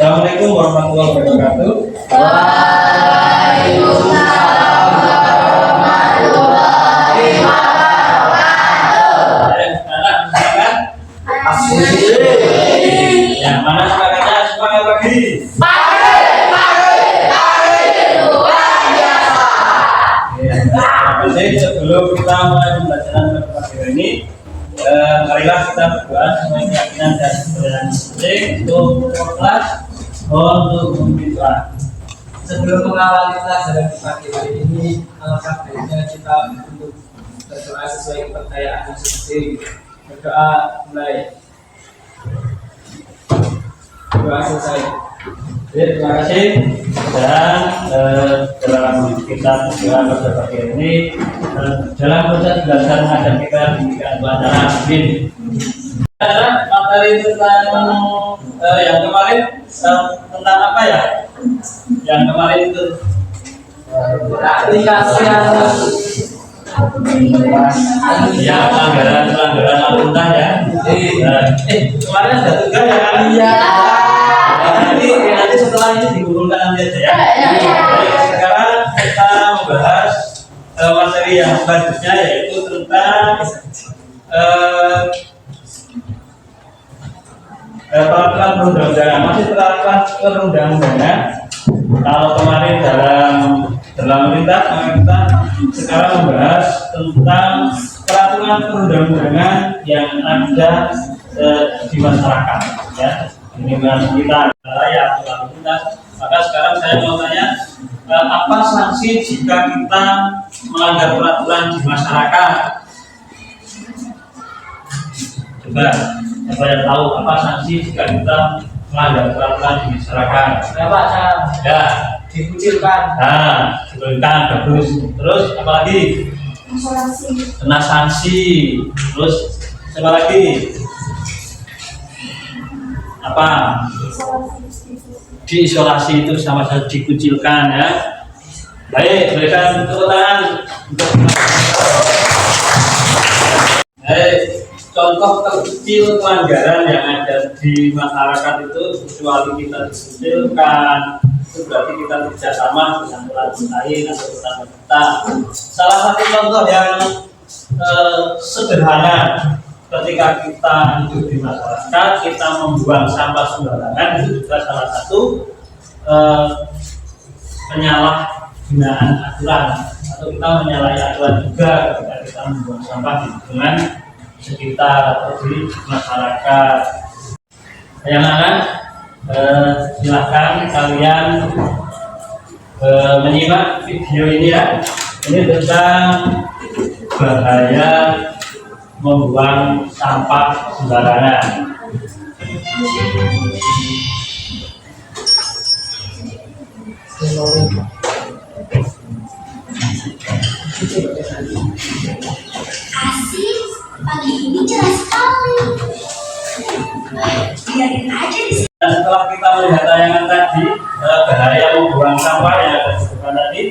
Assalamualaikum warahmatullahi wabarakatuh. Waalaikumsalam warahmatullahi wabarakatuh. Ya, mana semangatnya? Semangat lagi. Sebelum kita mulai pembelajaran materi ini, marilah kita berdoa sesuai keyakinan dan kepercayaan masing-masing untuk kelas untuk berdoa. Sebelum mengawali pelajaran pagi hari ini, alangkah baiknya kita untuk berdoa sesuai kepercayaan masing-masing. Berdoa mulai. Doa selesai. Terima kasih. Dan dalam kita berdoa pada pagi hari ini, dalam proses belajar mengajar kita diberikan pelajaran amin. Materi tentang yang kemarin tentang apa ya? Yang kemarin itu Aplikasi ya pelanggaran lalu lintas ya. Kemarin ada tugas ya kan? Iya. Nanti setelah ini digabungkan nanti aja ya. Baik, sekarang kita membahas materi yang selanjutnya yaitu tentang peraturan perundang-undangan. Masih peraturan perundang-undangan. Kalau kemarin dalam lintas, maka kita sekarang membahas tentang peraturan perundang-undangan yang ada di masyarakat. Ya, ini bahas kita raya atau lalu lintas. Maka sekarang saya mau tanya, apa sanksi jika kita melanggar peraturan di masyarakat? Coba, siapa yang tahu apa sanksi jika kita melanggar peraturan di masyarakat? Bapak saya Ya, dikucilkan. nah, diberikan bagus. Terus apa lagi? Kena sanksi. Terus apa lagi? Apa? Diisolasi itu sama saja dikucilkan ya. Baik, berikan tepuk tangan untuk baik. Contoh terkecil pelanggaran yang ada di masyarakat itu kecuali kita dikucilkan, itu berarti kita tidak sama dengan orang lain atau tetangga kita. Salah satu contoh yang sederhana ketika kita hidup di masyarakat, kita membuang sampah sembarangan itu juga salah satu penyalahgunaan aturan atau kita menyalahi aturan juga ketika kita membuang sampah di lingkungan sekitar atau di masyarakat. Anak-anak, silakan kalian menyimak video ini ya. Ini tentang bahaya membuang sampah sembarangan. Asik, pagi ini cerah sekali. Biarin aja di sini. Dan setelah kita melihat tayangan tadi, bahaya membuang sampah yang ada di depan tadi,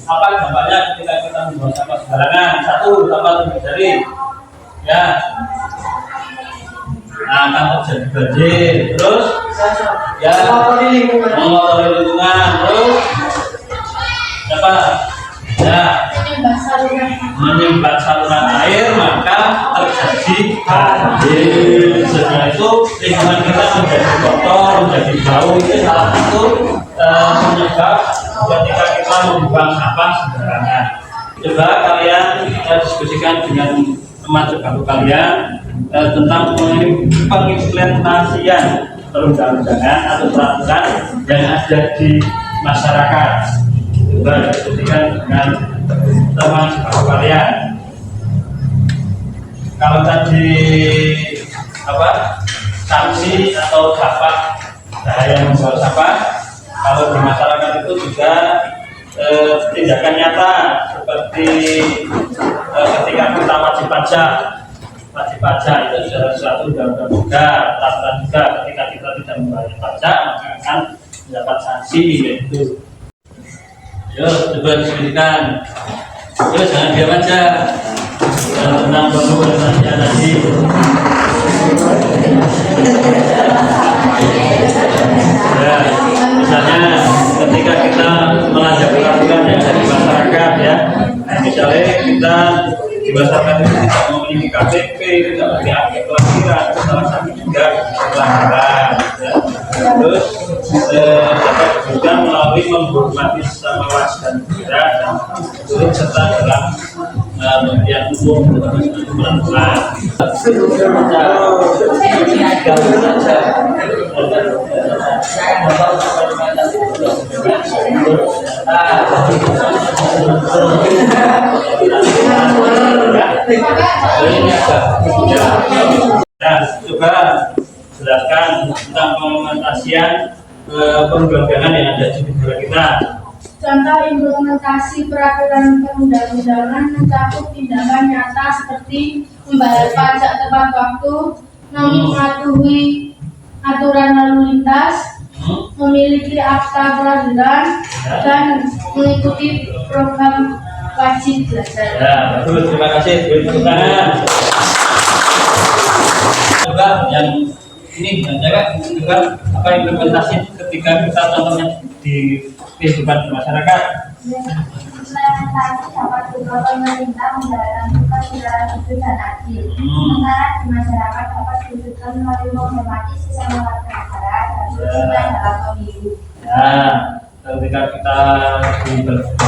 apa dampaknya ketika kita membuang sampah sembarangan? Satu, apa terjadi? Ya, nah, akan terjadi banjir. Terus, ya, mengotori lingkungan. Terus, apa? Ya, menyumbat saluran air, maka terjadi banjir. Setelah itu lingkungan kita menjadi kotor, menjadi bau. Itu salah satu penyebab ketika kita membuang sampah sembarangan. Coba kalian diskusikan dengan teman sebaru kalian tentang pengimplementasian perundang-undangan atau peraturan yang ada di masyarakat. Coba diskusikan dengan teman sebaru kalian. Kalau tadi apa sanksi atau dampak bahaya membuang sampah, kalau di masyarakat itu juga tindakan nyata seperti ketika kita wajib pajak itu sudah sesuatu undang-undang juga, peraturan juga. Ketika kita tidak membayar pajak maka akan mendapat sanksi yaitu. Yuk coba diskusikan. Yuk jangan diam aja. Tentang pembahasannya tadi. Ya. Misalnya ketika kita melanggar peraturan yang ada di masyarakat ya, misalnya kita di masyarakat itu tidak memiliki KTP, tidak memiliki akte kelahiran, salah satu juga pelanggaran. Ya. Terus dapat juga melalui menghormati sesama warga negara dan turut serta dalam pemilihan umum peraturan. Nah, coba jelaskan tentang pengimplementasian perundang-undangan yang ada di negara kita. Contoh implementasi peraturan perundang-undangan mencakup tindakan nyata seperti membayar pajak tepat waktu, mematuhi aturan lalu lintas, memiliki akta kelahiran, dan mengikuti program wajib belajar. Ya, bagus, terima kasih. Beri tepuk tangan. Coba yang ini juga apa implementasi ketika kita contohnya di kehidupan masyarakat. Implementasi dapat berupa pemerintah menjalankan tugas negara itu dan adil. Sementara di masyarakat dapat diwujudkan melalui menghormati sesama warga negara dan terlibat dalam pemilu. Nah, ketika kita di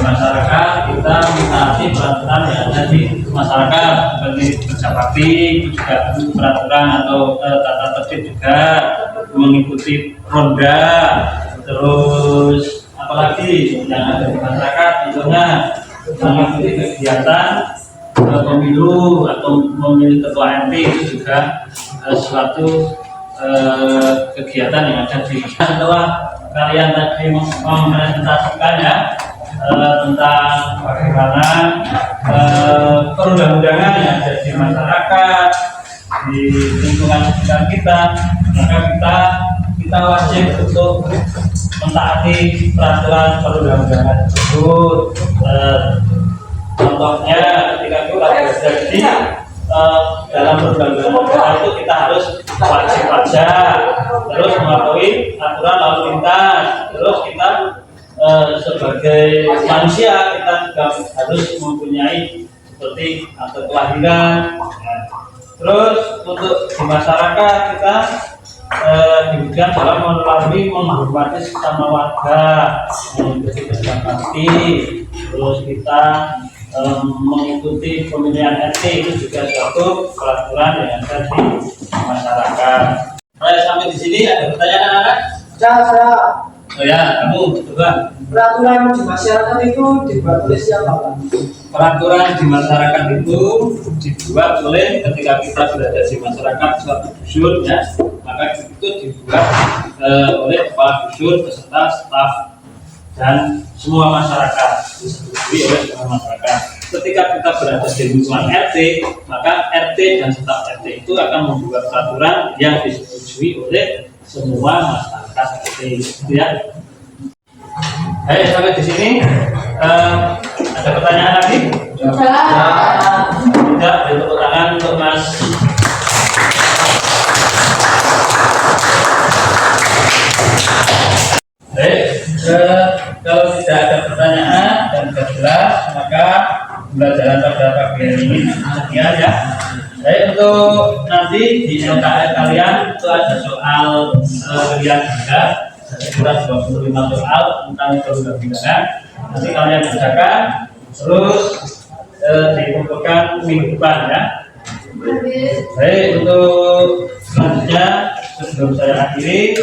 masyarakat, kita mentaati peraturan yang ada di masyarakat seperti kerja bakti, juga peraturan atau tata tertib juga, mengikuti ronda, terus apalagi yang ada di masyarakat, contohnya mengikuti kegiatan pemilu atau memilih ketua RT itu juga suatu kegiatan yang ada di setelah kalian tadi mempresentasikan ya tentang bagaimana perundang-undangan yang ada di masyarakat, di lingkungan sekitar kita, maka kita wajib untuk mentaati peraturan perundang-undangan tersebut. Contohnya ketika kita belajar di dalam perundang-undangan itu kita harus wajib pajak, terus mematuhi aturan lalu lintas, terus kita sebagai manusia kita juga harus mempunyai seperti akte kelahiran. Terus untuk di masyarakat kita dibutuhkan dalam melalui menghormati sesama warga, mengikuti kerja bakti, terus kita mengikuti pemilihan RT itu juga suatu peraturan yang ada di masyarakat. Baik, sampai di sini ada pertanyaan anak-anak? Cara Oh ya, kamu coba. peraturan di masyarakat itu dibuat oleh siapa, Pak? Peraturan di masyarakat itu dibuat oleh ketika kita berada di masyarakat suatu dusun ya, maka itu dibuat oleh kepala dusun beserta staf dan semua masyarakat, disetujui oleh semua masyarakat. Ketika kita berada di lingkungan RT, maka RT dan staf RT itu akan membuat peraturan yang disetujui oleh semua masyarakat RT, gitu ya. Baik, sampai di sini ada pertanyaan lagi? Tidak, beri tepuk tangan untuk Mas. Baik, kalau tidak ada pertanyaan dan sudah jelas, maka pembelajaran pada pagi hari ini sekian ya. Baik, untuk nanti di LKR kalian itu ada soal pilihan juga, sekitar 25 soal tentang perundang-undangan. Nanti kalian kerjakan, terus dikumpulkan minggu depan ya. Baik, untuk selanjutnya sebelum saya akhiri,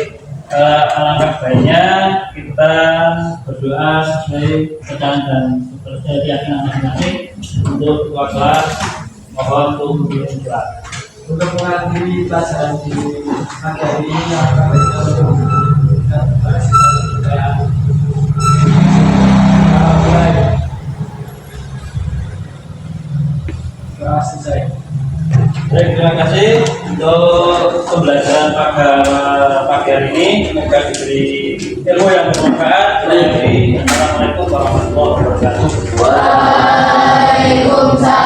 alangkah baiknya kita berdoa sesuai bacaan dan seterusnya keyakinan masing-masing untuk ketua kelas. Mohon untuk berdoa. Untuk mengakhiri pelajaran di pagi hari ini, alangkah baiknya untuk memberikan kepada selesai. Baik, terima kasih untuk pembelajaran pada pagi hari ini. Semoga diberi ilmu yang bermanfaat. Assalamualaikum warahmatullahi wabarakatuh. Waalaikumsalam.